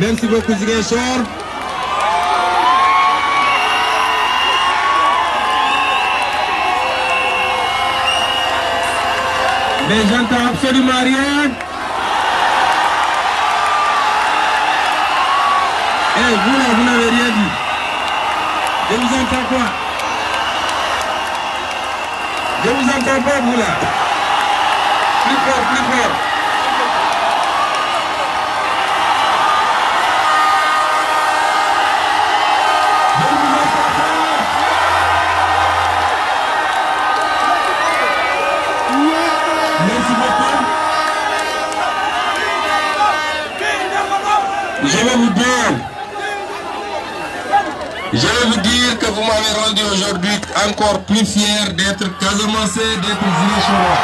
Merci beaucoup Ziguinchor. Mais j'entends absolument rien. Eh, vous là, vous n'avez rien dit. Je vous entends quoi? Je vous entends pas, vous là. Plus fort, plus fort. Je vais vous dire que vous m'avez rendu aujourd'hui encore plus fier d'être Casamançais, d'être Ziguinchorois.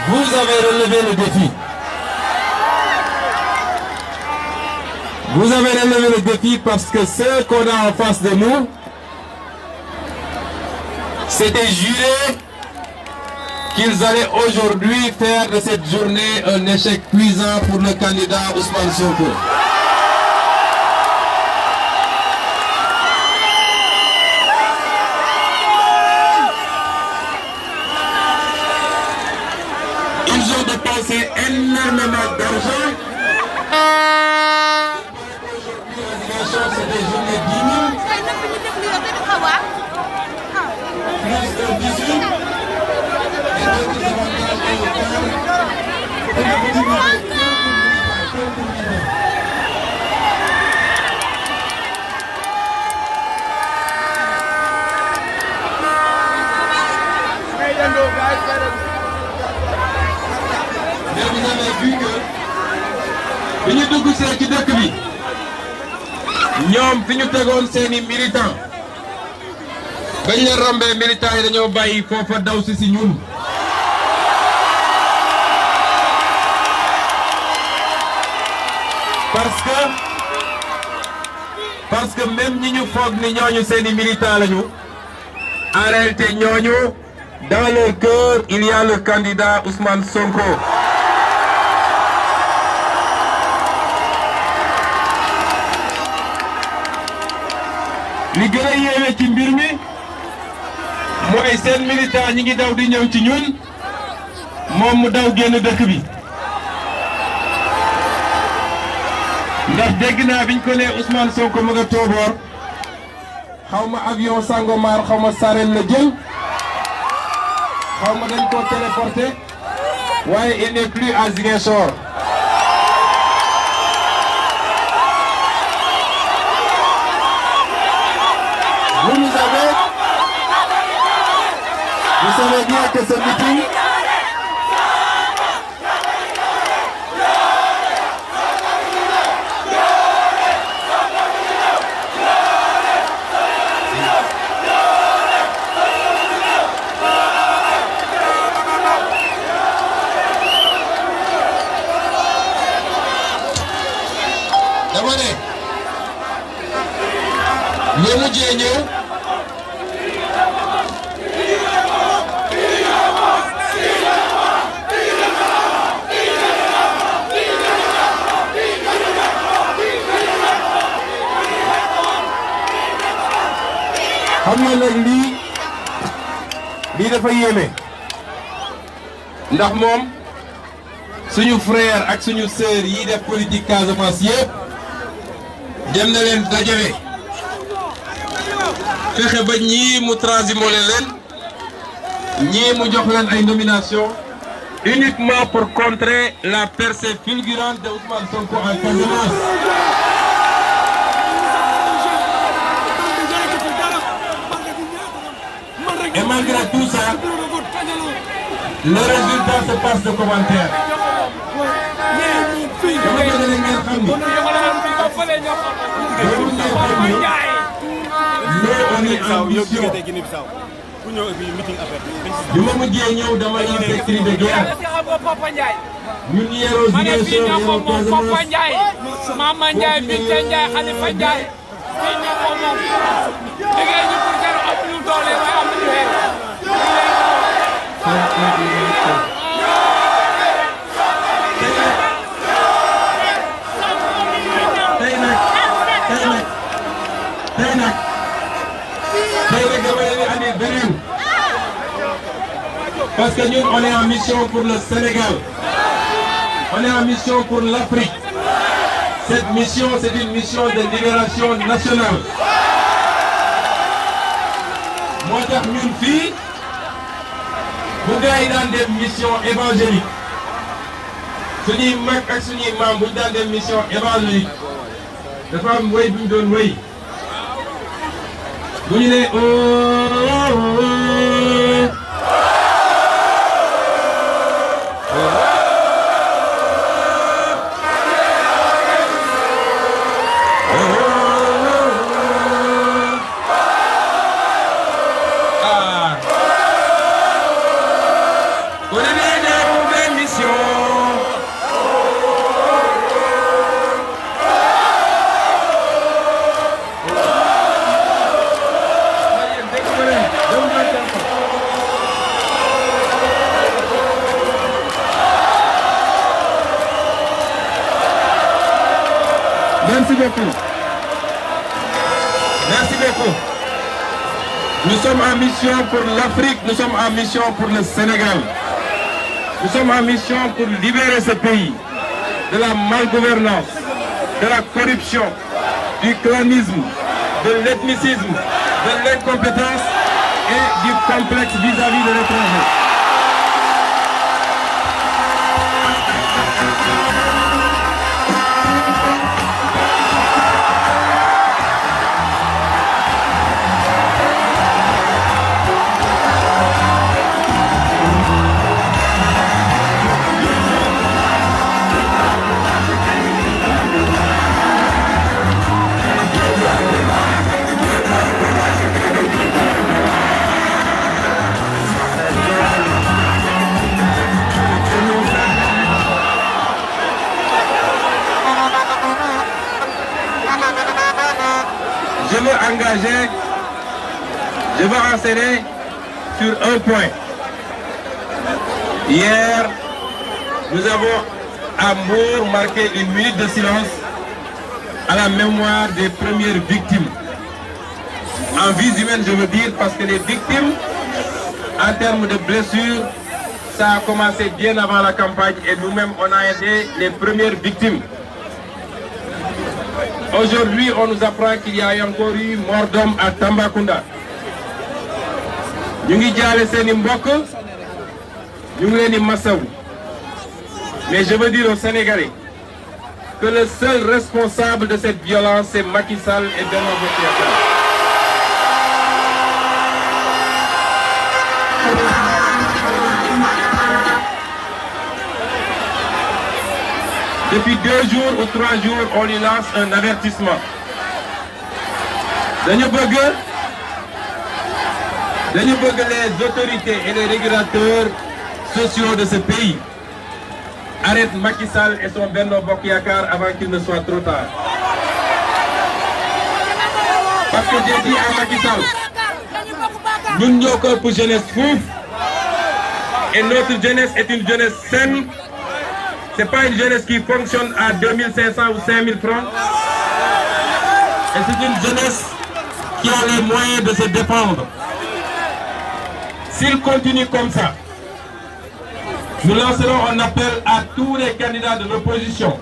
Vous avez relevé le défi. Vous avez relevé le défi parce que ce qu'on a en face de nous, c'était juré qu'ils allaient aujourd'hui faire de cette journée un échec cuisant pour le candidat Ousmane Sonko. Ils ont dépensé énormément d'argent. Aujourd'hui, c'est des journées 10 000. Plus de 18. Mais vous avez vu que bi ñu dugg see ci dëkk bi ñoom fi ñu tegoon seeni militants bañ leen rombee militants yi dañoo bàyyi foofa daw si ñun. Parce que même ñi ñu foog ni ñooñu seeni militants lañu en réalité ñooñu dans leur cœur il y a le candidat Ousmane Sonko. li gën a yéeme ci mbir mi mooy seen militant ñi ngi daw di ñëw ci ñun moom mu daw génn dëkk bi. ndax dégg naa biñ ko nee Ousmane Sonko ma nga tooboor xaw ma avion Sangomar xaw ma Sarène la jël xaw ma dañ ko téléporté waaye il n'est plus à Ziguinchor. Vous savez bien que ce meeting dama ne ñoo mujjee ñëw xam nga nag lii dafa yéeme ndax moom suñu frère ak suñu sœur yi def politique Casamance yépp dem na leen dajale fexe ba ñii mu transhumé leen ñii mu jox leen ay nomination uniquement pour contrer la percée fulgurante de Ousmane Sonko en Casamance. Et malgré tout ça, le résultat se passe de commentaires. bi ma mujjee ñëw dama lancé cri de guerre. ñun yeroo Ziguinchor yeroo Casamance. Mama Ndiaye Binta Ndiaye Khalifa Ndiaye. fii ñoo ko moom. liggéey ñu pour dara am ñu doole waaye am nañu xeex. Parce que nous, on est en mission pour le Sénégal. On est en mission pour l'Afrique. Cette mission, c'est une mission de libération nationale. Moi, je suis une fille. Vous avez des missions évangéliques. Ce n'est pas que vous avez des missions évangéliques. Les femmes, vous me donnez oui. Vous dites oh, oh, oh. Merci beaucoup. Merci beaucoup. Nous sommes en mission pour l'Afrique, nous sommes en mission pour le Sénégal. Nous sommes en mission pour libérer ce pays de la malgouvernance, de la corruption, du clanisme, de l'ethnicisme, de l'incompétence et du complexe vis-à-vis de l'étranger. Je veux enseigner sur un point. Hier, nous avons à Mbour marqué une minute de silence à la mémoire des premières victimes. En vie humaine, je veux dire, parce que les victimes, en termes de blessures, ça a commencé bien avant la campagne et nous-mêmes, on a été les premières victimes. Aujourd'hui, on nous apprend qu'il y a encore eu mort d'homme à Tambacounda. Nous mais je veux dire aux Sénégalais que le seul responsable de cette violence, c'est Macky Sall et Benno Bokk Yakaar. Depuis 2 jours ou 3 jours, on lui lance un avertissement. Les autorités et les régulateurs sociaux de ce pays arrêtent Macky Sall et son Benno Bokk Yakaar avant qu'il ne soit trop tard. Parce que j'ai dit à Macky Sall, nous sommes encore pour jeunesse fouf et notre jeunesse est une jeunesse saine. Ce n'est pas une jeunesse qui fonctionne à 2500 ou 5000 francs. Et c'est une jeunesse qui a les moyens de se défendre. S'il continue comme ça, nous lancerons un appel à tous les candidats de l'opposition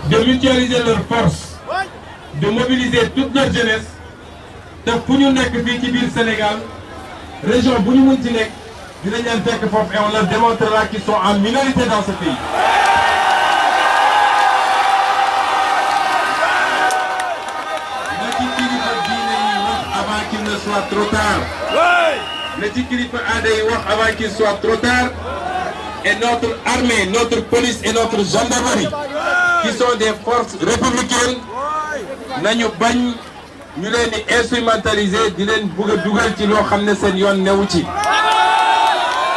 de mutualiser leurs forces, de mobiliser toute leur jeunesse, de Founioun Nekk Sénégal, région Bounimountinek, et on leur démontrera qu'ils sont en minorité dans ce pays. Avant qu'il ne soit trop tard. Avant qu'il soit trop tard. Et notre armée, notre police et notre gendarmerie, qui sont des forces républicaines, nous les instrumentaliser,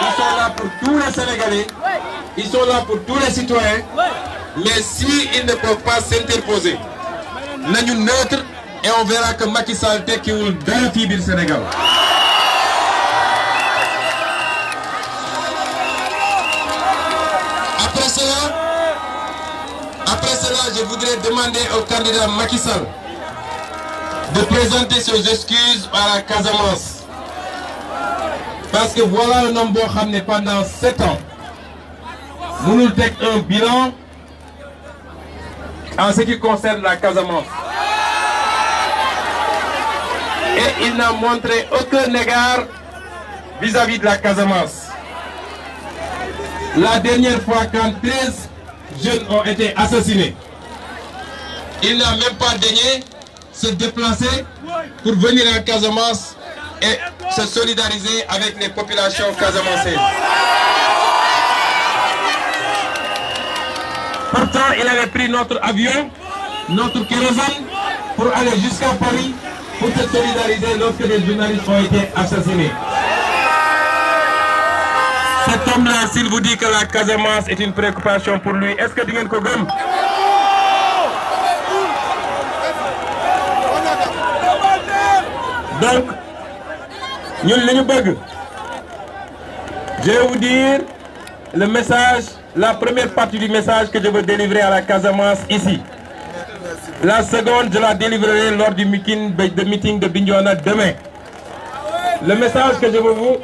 ils sont là pour tous les Sénégalais, ils sont là pour tous les citoyens, mais s'ils ne peuvent pas s'interposer, nous sommes neutres et on verra que Macky Sall est dans le Tibir Sénégal. Après cela, je voudrais demander au candidat Macky Sall de présenter ses excuses à la Casamance. Parce que voilà un homme boo xam ne pendant 7 ans mënul teg un bilan en ce qui concerne la Casamance. Et il n'a montré aucun égard vis-à-vis de la Casamance. La dernière fois, quand 13 jeunes ont été assassinés, il n'a même pas daigné se déplacer pour venir à Casamance et se solidariser avec les populations casamancaises. Pourtant, il avait pris notre avion, notre kérosène, pour aller jusqu'à Paris pour se solidariser lorsque des journalistes ont été assassinés. Cet homme-là, s'il vous dit que la Casamance est une préoccupation pour lui, est-ce que vous avez gëm? Donc, nous, je vais vous dire le message, la première partie du message que je veux délivrer à la Casamance ici. La seconde, je la délivrerai lors du meeting de Bignona demain. Le message que je veux vous...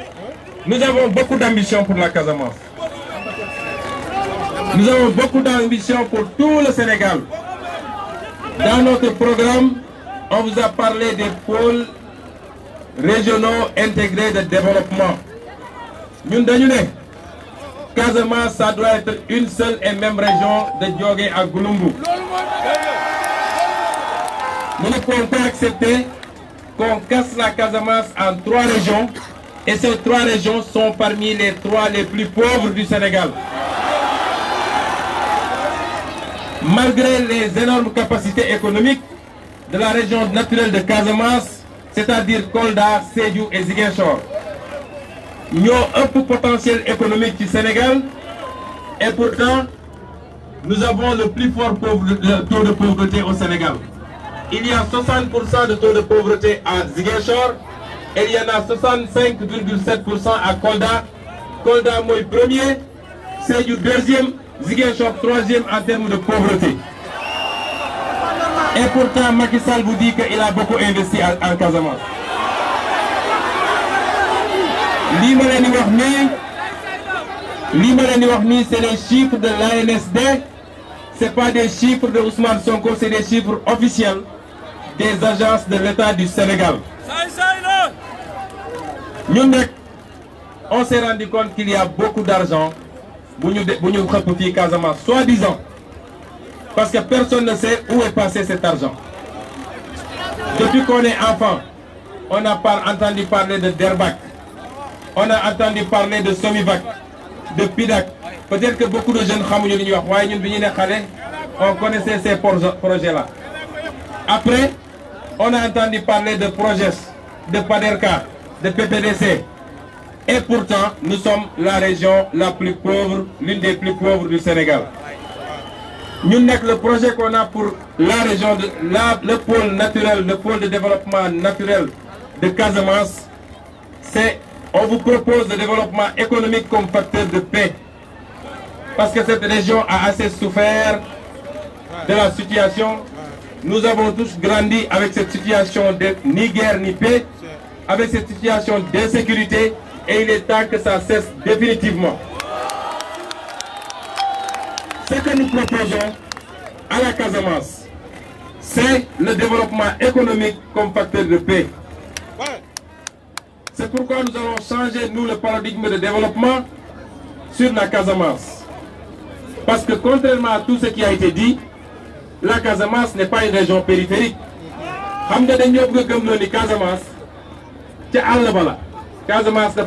Nous avons beaucoup d'ambition pour la Casamance. Nous avons beaucoup d'ambition pour tout le Sénégal. Dans notre programme, on vous a parlé des pôles régionaux intégrés de développement. Nous disons Casamance, ça doit être une seule et même région de Djogé à Gouloumbou. Nous ne pouvons pas accepter qu'on casse la Casamance en 3 régions et ces 3 régions sont parmi les 3 les plus pauvres du Sénégal. Malgré les énormes capacités économiques de la région naturelle de Casamance, c'est-à-dire Kolda, Sédhiou et Ziguinchor, nous avons un peu potentiel économique du Sénégal et pourtant nous avons le plus fort taux de pauvreté au Sénégal. Il y a 60% de taux de pauvreté à Ziguinchor et il y en a 65,7% à Kolda. Kolda moi premier, Sédhiou deuxième, Ziguinchor troisième en termes de pauvreté. Et pourtant Macky Sall vous dit qu'il a beaucoup investi en Casamance. L'Imalani c'est les chiffres de l'ANSD, ce n'est pas des chiffres de Ousmane Sonko, c'est des chiffres officiels des agences de l'État du Sénégal. Nous, on s'est rendu compte qu'il y a beaucoup d'argent pour nous repousser Casamance, soi-disant, parce que personne ne sait où est passé cet argent. Depuis qu'on est enfant, on n'a pas entendu parler de Derbac, on a entendu parler de Somivac, de Pidac. Peut-être que beaucoup de jeunes on connaissait ces projets-là. Après, on a entendu parler de Proges, de Paderka, de PPDC. Et pourtant, nous sommes la région la plus pauvre, l'une des plus pauvres du Sénégal. Nous n'avons que le projet qu'on a pour la région, le pôle naturel, le pôle de développement naturel de Casamance, c'est on vous propose le développement économique comme facteur de paix. Parce que cette région a assez souffert de la situation. Nous avons tous grandi avec cette situation de ni guerre ni paix, avec cette situation d'insécurité, et il est temps que ça cesse définitivement. Ce que nous proposons à la Casamance, c'est le développement économique comme facteur de paix. C'est pourquoi nous allons changer, nous, le paradigme de développement sur la Casamance. Parce que contrairement à tout ce qui a été dit, la Casamance n'est pas une région périphérique. Casamance, c'est Al-Bala. Casamance, c'est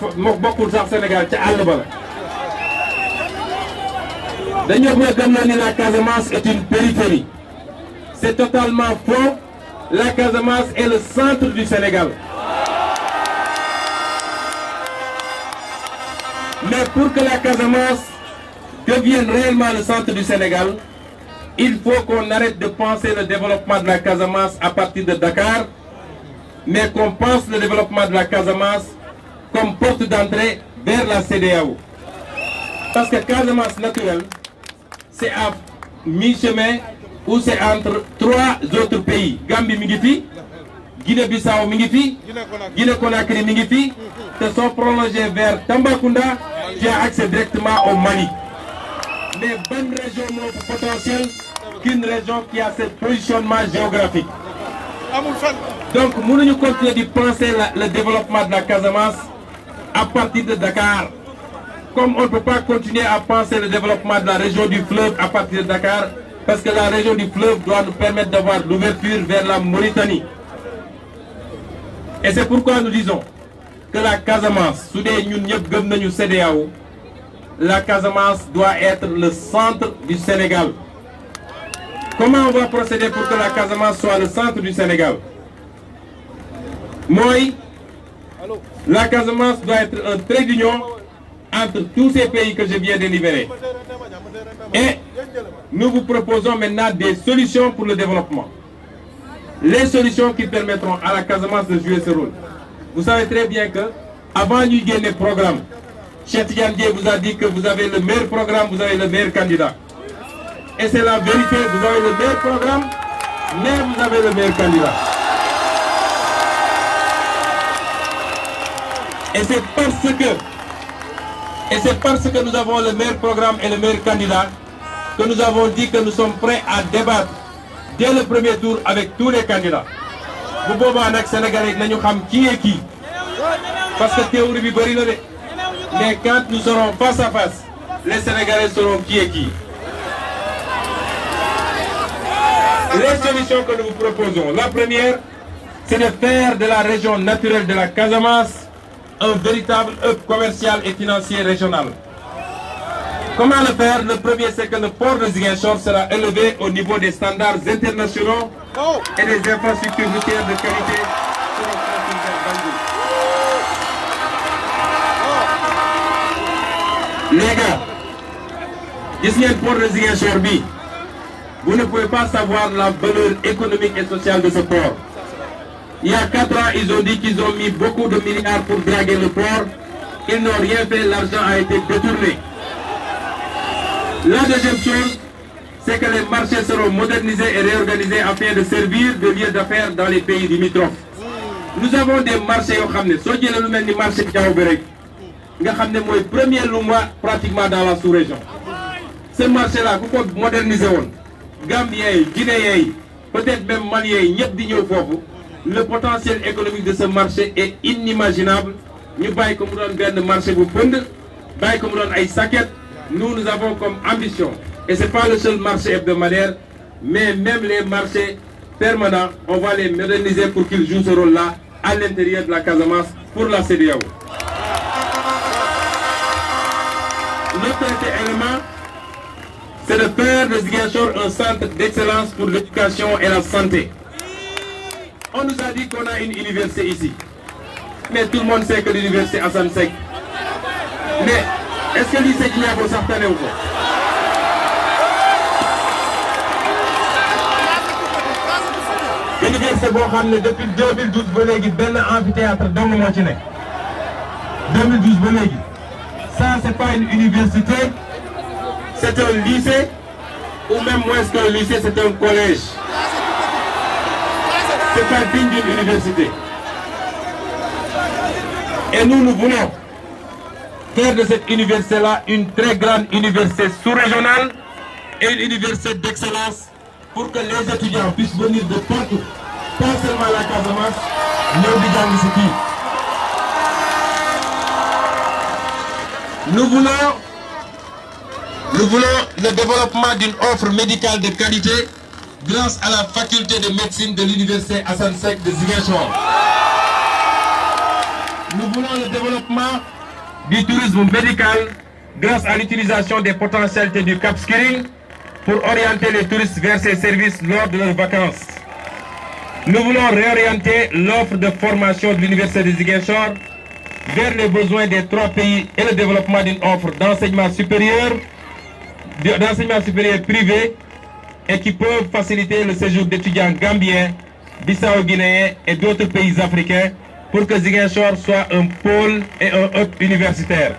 Sénégal, c'est Al-Bala. La Casamance est une périphérie. C'est totalement faux. La Casamance est le centre du Sénégal. Mais pour que la Casamance devienne réellement le centre du Sénégal, il faut qu'on arrête de penser le développement de la Casamance à partir de Dakar, mais qu'on pense le développement de la Casamance comme porte d'entrée vers la CEDEAO. Parce que Casamance naturelle, c'est à mi-chemin ou c'est entre 3 autres pays. Gambie Migifi, Guinée-Bissau mi ngi fi Guinée-Conakry mi ngi fi te sont prolongés vers Tambacounda qui a accès directement au Mali. Mais bonne région moo potentiel qu'une région qui a ce positionnement géographique. Donc mënuñu continuer de penser le développement de la Casamance à partir de Dakar. Comme on ne peut pas continuer à penser le développement de la région du fleuve à partir de Dakar, parce que la région du fleuve doit nous permettre d'avoir l'ouverture vers la Mauritanie. Et c'est pourquoi nous disons que la Casamance, sous des ñun ñëpp gëm nañu CEDEAO, la Casamance doit être le centre du Sénégal. Comment on va procéder pour que la Casamance soit le centre du Sénégal? Moi, la Casamance doit être un trait d'union entre tous ces pays que je viens d'énumérer. Et nous vous proposons maintenant des solutions pour le développement. Les solutions qui permettront à la Casamance de jouer ce rôle. Vous savez très bien que, avant de gagner le programme, Cheikh Tidiane Dièye vous a dit que vous avez le meilleur programme, vous avez le meilleur candidat. Et c'est la vérité, vous avez le meilleur programme, mais vous avez le meilleur candidat. Et c'est parce que nous avons le meilleur programme et le meilleur candidat que nous avons dit que nous sommes prêts à débattre dès le premier tour avec tous les candidats. Bu boobaa nag Sénégalais nañu xam qui est qui. Parce que théorie bi bari na de. Mais quand nous serons face à face, les Sénégalais sauront qui est qui. Les solutions que nous vous proposons, la première, c'est de faire de la région naturelle de la Casamance un véritable hub commercial et financier régional. Comment le faire? Le premier, c'est que le port de Ziguinchor sera élevé au niveau des standards internationaux et des infrastructures routières de qualité sur le frontière Bandung. Les gars, gis ngeen port de Ziguinchor bi, vous ne pouvez pas savoir la valeur économique et sociale de ce port. Il y a 4 ans, ils ont dit qu'ils ont mis beaucoup de milliards pour draguer le port. Ils n'ont rien fait, l'argent a été détourné. La deuxième chose, c'est que les marchés seront modernisés et réorganisés afin de servir de lieu d'affaires dans les pays limitrophes. Nous avons des marchés yoo xam ne soo jëlee lu mel ni marché Diaw bi rek nga xam ne mooy premier luuma pratiquement dans la sous-région. Ce marché-là ku ko moderniser woon Gambiens yi Guinéens yi peut-être même Maliens yi ñëpp di ñëw foofu. Le potentiel économique de ce marché est inimaginable. Ñu bàyyi ko mu doon benn marché bu pënd bàyyi ko mu doon ay saquettes. Nous avons comme ambition, et ce n'est pas le seul marché hebdomadaire, mais même les marchés permanents, on va les moderniser pour qu'ils jouent ce rôle-là à l'intérieur de la Casamance pour la CEDEAO. L'autre élément, c'est de faire de Ziguinchor un centre d'excellence pour l'éducation et la santé. On nous a dit qu'on a une université ici, mais tout le monde sait que l'université Assane Seck. Mais est-ce que lycée Djignabo sax tanew ko? Université boo xam ne depuis 2012 ba léegi benn amphithéâtre dong moo ci nekk. 2012 ba léegi. Ça c'est pas une université, c'est un lycée, ou même moins qu'un lycée, c'est un collège. C'est pas digne d'une université. Et nous voulons faire de cette université-là une très grande université sous-régionale et une université d'excellence pour que les étudiants puissent venir de partout, pas seulement la Casamance, mais di jàng ci fii. Nous voulons le développement d'une offre médicale de qualité grâce à la faculté de médecine de l'université Assane Seck de Ziguinchor. Nous voulons le développement du tourisme médical grâce à l'utilisation des potentialités du Cap Skirring pour orienter les touristes vers ces services lors de leurs vacances. Nous voulons réorienter l'offre de formation de l'université de Ziguinchor vers les besoins des 3 pays et le développement d'une offre d'enseignement supérieur privé et qui peuvent faciliter le séjour d'étudiants gambiens, bissau-guinéens et d'autres pays africains pour que Ziguinchor soit un pôle et un hub universitaire.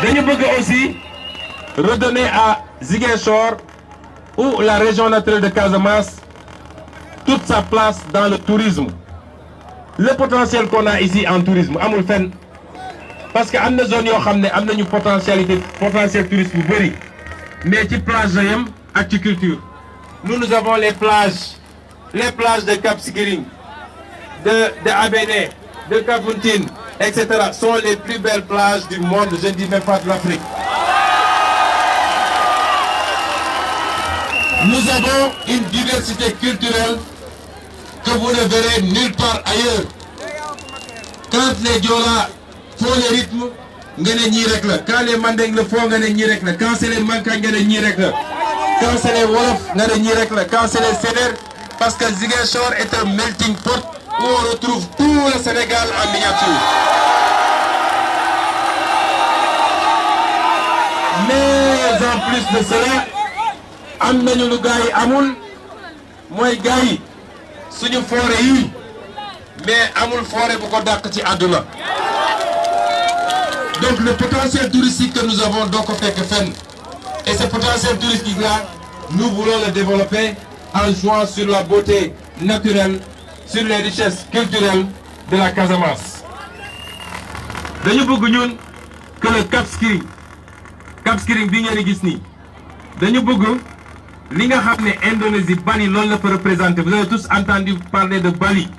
Nous voulons aussi redonner à Ziguinchor ou la région naturelle de Casamance toute sa place dans le tourisme. Le potentiel qu'on a ici en tourisme amul fenn parce que am na zone yoo xam ne am nañu potentiel tourisme bu bëri mais ci plage la yem ak ci culture. Nous avons les plages de Cap Skirring, de Abéné, de Kafountine, etc. sont les plus belles plages du monde, je ne dis même pas de l'Afrique. Nous avons une diversité culturelle que vous ne verrez nulle part ailleurs. Quand les Diola font les rythmes, quand les Mandeng le font, quand c'est les Mankagne, quand c'est les Wolof, quand c'est les Sénér, parce que Ziguinchor est un melting pot où on retrouve tout le Sénégal en miniature. Mais en plus de cela, am nañu lu gars yi amul mooy gars yi suñu forêt yi mais amul forêt bu ko dàq ci àdduna. Donc le potentiel touristique que nous avons doo ko fekk fenn et ce potentiel touristique là nous voulons le développer en jouant sur la beauté naturelle, sur les richesses culturelles de la Casamance. dañu bëgg ñun que le Cap Skirring bi ngeen gis nii dañu bëgg li nga xam ne Indonésie Bali loolu la fa représenté vous avez tous entendu parler de Bali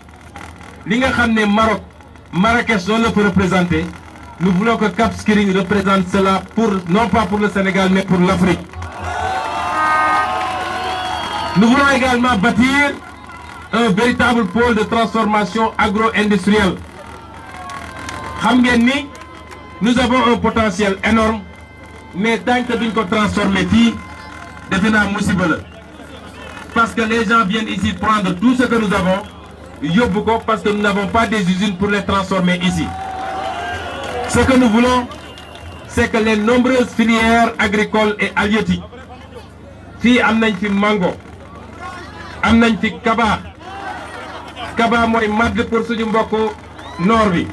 li nga xam ne Maroc Marrakech loolu la fa représenté nous voulons que Cap Skirring représente cela pour non pas pour le Sénégal mais pour l'Afrique. Nous voulons également bâtir un véritable pôle de transformation agro-industrielle. Xam ngeen ni nous avons un potentiel énorme mais tant que duñ ko transformer fii defe naa musiba la parce que les gens viennent ici prendre tout ce que nous avons yóbbu ko parce que nous n'avons pas des usines pour les transformer ici. Ce que nous voulons c'est que les nombreuses filières agricoles et halieutiques fii am nañ fi mango am nañ fi kaba mooy madd pour suñu mbokk noor bi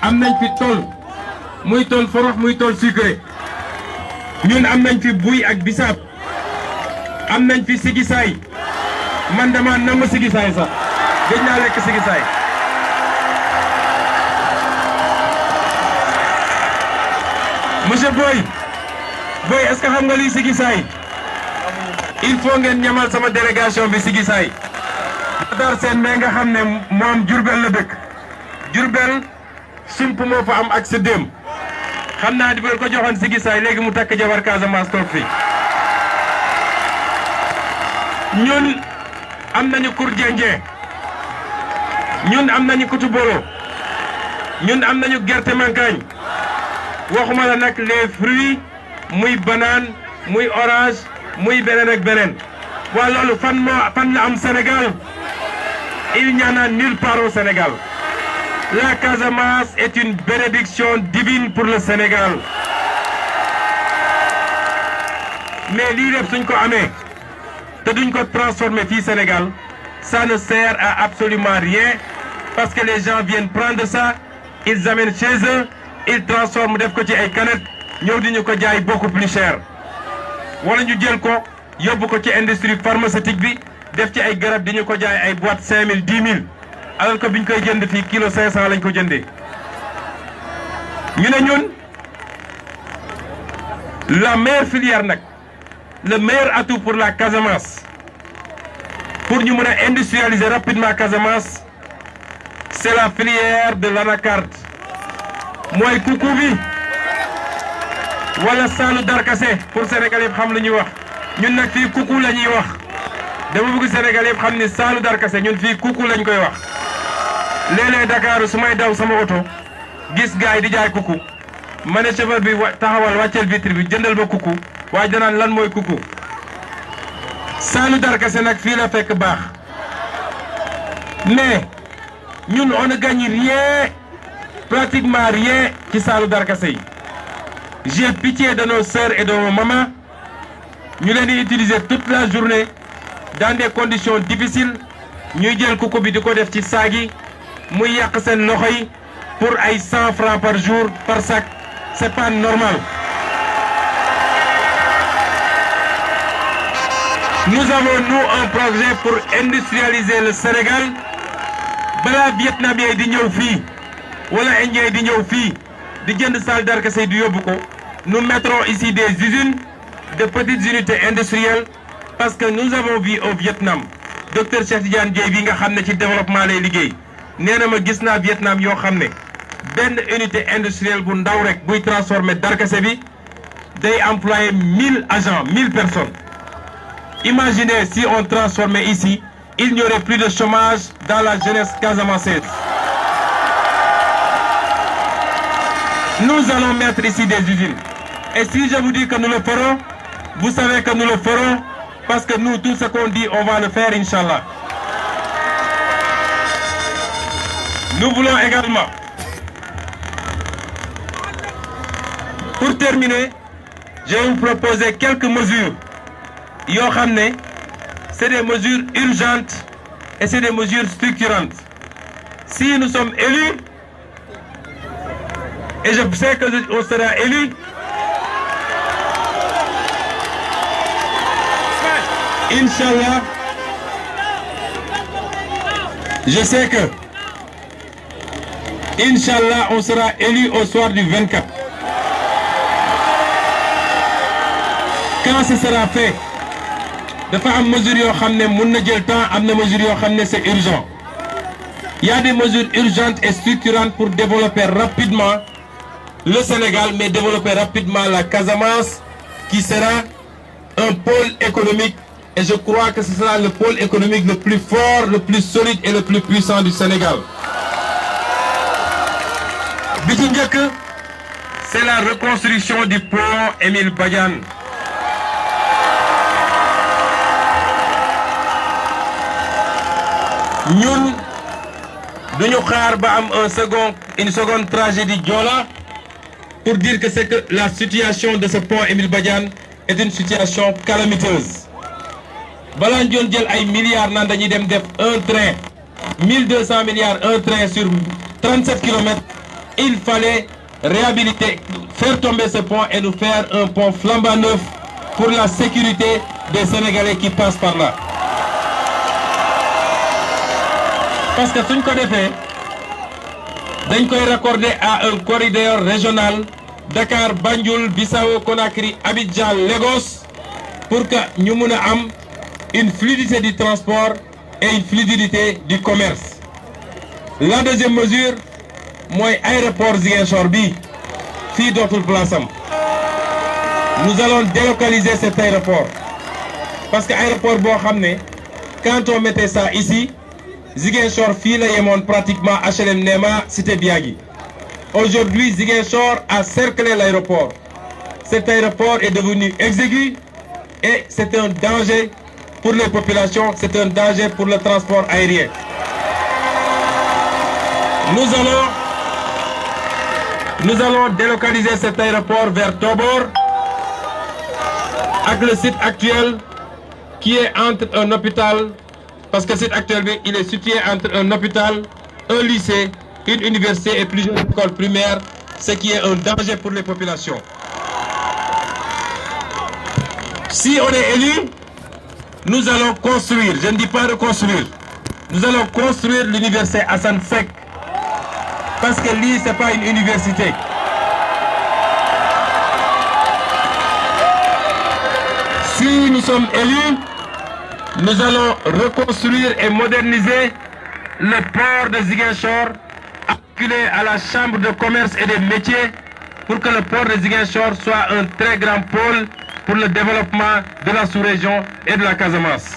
am nañ fi tool muy tool forox muy tool sucré ñun am nañ fi buy ak bisaab am nañ fi sigisaay man dama namm sigisaay sax gëj naa lekk sigisaay monsieur Boy est-ce que xam nga lii sigisaay il faut ngeen ñamal sama délégation bi sigisaay Matar Sène mais nga xam ne moom Diourbel la dëkk Diourbel sump moo fa am ak sa déem xam naa di bu ko joxoon sigisaay léegi mu takk jabar Casamance toog fii ñun am nañu Kourdienje ñun am nañu Kutubolo ñun am nañu gerte mankagne waxuma la nag les fruits muy banane muy orange muy beneen ak beneen waa loolu fan la am Sénégal il n'y en a nulle part au Sénégal. La Casamance est une bénédiction divine pour le Sénégal. Mais lii lépp suñ ko amee te duñ ko transformer fii Sénégal ça ne sert à absolument rien parce que les gens viennent prendre ça ils amènent chez eux ils transforment def ko ci ay canettes ñëw di ñu ko jaay beaucoup plus cher wala ñu jël ko yóbbu ko ci industrie pharmaceutique bi def ci ay garab di ñu ko jaay ay boîte 5000 10 000 alors que biñ koy jënd fii kilo 500 lañ ko jëndee ñu ne ñun la meilleure filière nag le meilleur atout pour la Casamance pour ñu mën a industrialiser rapidement Casamance c'est la filière de l'anacarde mooy kuku bi wala saalu darkase pour Sénégal yëpp xam la ñuy wax ñun nag fii kuku la ñuy wax dama bëgg Sénégal yëpp xam ni saalu darkase ñun fii kuku lañ koy wax léeg-léeg Dakar su may daw sama oto gis gaay di jaay kuku ma ne chauffeur bi taxawal wàcceel vitre bi jëndal ma kuku waaye danaan lan mooy kuku saalu darkase nag fii la fekk baax mais ñun on ne gagne rien pratiquement rien ci saalu darkase yi j'ai pitié de nos sœurs et de nos mamans ñu leen di utiliser toute la journée dans des conditions difficiles ñuy jël kuku bi di ko def ci saag yi muy yàq seen loxo yi pour ay 100 francs par jour par sac c'est pas normal Nous avons, nous, un projet pour industrialiser le Sénégal. Bala Vietnamien di ñëw fii wala Indien di ñëw fii di jënd salle darkase di yóbbu ko. Nous mettrons ici des usines, de petites unités industrielles, parce que nous avons vu au Vietnam docteur Cheikh Tidiane Dièye bi nga xam ne ci développement lay liggéey nee na ma gis naa Vietnam yoo xam ne benn unité industrielle bu ndaw rek buy transformer darkase bi day employer 1000 agents 1000 personnes. Imaginez si on transformait ici, il n'y aurait plus de chômage dans la jeunesse casamançaise. Nous allons mettre ici des usines. Et si je vous dis que nous le ferons, vous savez que nous le ferons parce que nous, tout ce qu'on dit, on va le faire, Inch'Allah. Nous voulons également, pour terminer, je vais vous proposer quelques mesures. Yo xamné, c'est des mesures urgentes et c'est des mesures structurantes. Si nous sommes élus, et je sais que on sera élus, Inch'Allah, je sais que, Inch'Allah, on sera élus au soir du 24. Quand ce sera fait, dafa am mesures yoo xam ne mun na jël temps, am na mesures yoo xam ne c'est urgent. Il y a des mesures urgentes et structurantes pour développer rapidement le Sénégal, mais développer rapidement la Casamance, qui sera un pôle économique. Et je crois que ce sera le pôle économique le plus fort, le plus solide et le plus puissant du Sénégal. Bi ci njëkk, c'est la reconstruction du pont Émile Badiane. Ñun duñu xaar ba am une seconde tragédie Joola pour dire que c'est que la situation de ce pont Émile Badiane est une situation calamiteuse. Balaa ñu jël ay milliards naan dañuy dem def un train 1200 milliards un train sur 37 kilomètres, il fallait réhabiliter, faire tomber ce pont et nous faire un pont flambant neuf pour la sécurité des Sénégalais qui passent par là. Parce que suñ ko defee dañ koy raccorder à un corridor régional Dakar, Banjul, Bissau, Conakry, Abidjan, Lagos pour que ñu mun a am une fluidité du transport et une fluidité du commerce. La deuxième mesure mooy aéroport Ziguinchor bi fii dootul place am. Nous allons délocaliser cet aéroport parce que aéroport boo xam ne quand on mettait ça ici, Ziguinchor fii la yemoon pratiquement HLM Nema Cité Biagui. Aujourd'hui, Ziguinchor a cerclé l'aéroport. Cet aéroport est devenu exigu et c'est un danger pour les populations, c'est un danger pour le transport aérien. Nous allons délocaliser cet aéroport vers Tobor avec le site actuel qui est entre un hôpital. Parce que cet actuel, il est situé entre un hôpital, un lycée, une université et plusieurs écoles primaires, ce qui est un danger pour les populations. Si on est élu, nous allons construire, je ne dis pas reconstruire, nous allons construire l'université Hassan Sek. Parce que l'île, ce n'est pas une université. Si nous sommes élus, nous allons reconstruire et moderniser le port de Ziguinchor, acculé à la chambre de commerce et des métiers, pour que le port de Ziguinchor soit un très grand pôle pour le développement de la sous-région et de la Casamance.